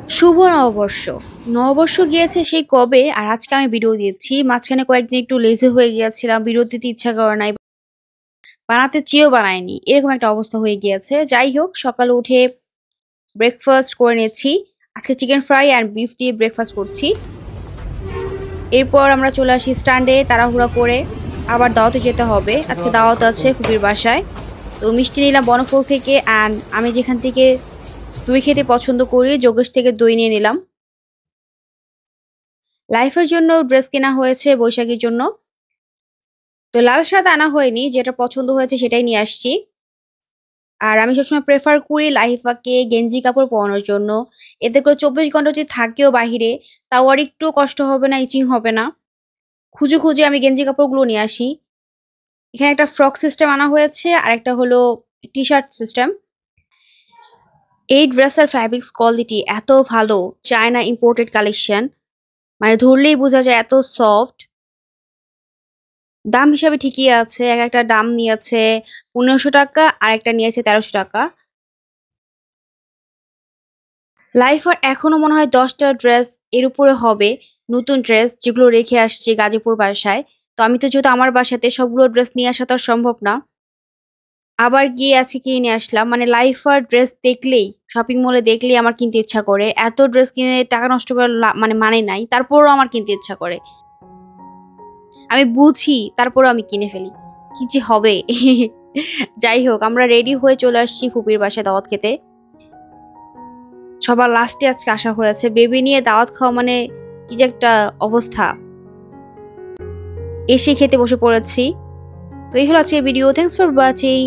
শুভ নববর্ষ। নববর্ষ গিয়েছে সেই কবে আর আজকে আমি ভিডিও দিচ্ছি। মাঝখানে কয়েকদিন একটু লেজি হয়ে গিয়েছিলাম। ভিডিও দিতে ইচ্ছা করে নাই। বানাতে চেয়েও বানাইনি। এরকম একটা অবস্থা হয়ে গিয়েছে। যাই হোক সকালে উঠে ব্রেকফাস্ট করে নিয়েছি। আজকে চিকেন ফ্রাই অ্যান্ড বিফ দিয়ে ব্রেকফাস্ট করছি। এরপর আমরা চলে আসি স্ট্যান্ডে তাড়াহুড়া করে। আবার দাওয়াতে যেতে হবে। আজকে দাওয়াত আছে ফুপির বাসায়। তো মিষ্টি নিলাম বনফল থেকে অ্যান্ড আমি যেখান থেকে দই খেতে পছন্দ করি যোগেশ থেকে দই নিয়ে নিলাম। লাইফের জন্য ড্রেস কেনা হয়েছে বৈশাখীর জন্য। তো লাল সাদা আনা হয়নি, যেটা পছন্দ হয়েছে সেটাই নিয়ে আসছি। আর আমি সবসময় প্রেফার করি লাইফাকে গেঞ্জি কাপড় পরানোর জন্য। এতে করে 24 ঘন্টা যদি থাকেও বাহিরে, তাও আর একটু কষ্ট হবে না, ইচিং হবে না। খুঁজে খুঁজে আমি গেঞ্জি কাপড়গুলো নিয়ে আসি। এখানে একটা ফ্রক সিস্টেম আনা হয়েছে আর একটা হলো টি শার্ট সিস্টেম। এই ড্রেসের ফ্যাব্রিক্স কোয়ালিটি এত ভালো, চায়না ইম্পোর্টেড কালেকশন, মানে ধরলেই বোঝা যায় এত সফট। দাম হিসাবে ঠিকই আছে। একটা দাম নিয়েছে ১৫০০ টাকা আর একটা নিয়েছে ১৩০০ টাকা। লাইফার এখনো মনে হয় ১০টা ড্রেস এর উপরে হবে, নতুন ড্রেস যেগুলো রেখে আসছে গাজীপুর বাসায়। তো আমি তো যেহেতু আমার বাসাতে সবগুলো ড্রেস নিয়ে আসা তো আর সম্ভব না। আবার গিয়ে আজকে কিনে নিয়ে আসলাম। মানে লাইফার ড্রেস দেখলেই, শপিং মলে দেখলেই আমার কিনতে ইচ্ছা করে। এত ড্রেস কিনে টাকা নষ্ট করার মানে নাই, তারপরেও আমার কিনতে ইচ্ছা করে। আমি বুঝি তারপরেও আমি কিনে ফেলি। কি যে হবে! যাই হোক আমরা রেডি হয়ে চলে আসছি ফুপির বাসায় দাওয়াত খেতে। সবার লাস্টে আজকে আসা হয়েছে। বেবি নিয়ে দাওয়াত খাওয়া মানে কি যে একটা অবস্থা। এসে খেতে বসে পড়েছি। তো এই হলো আজকের ভিডিও। Thanks for watching.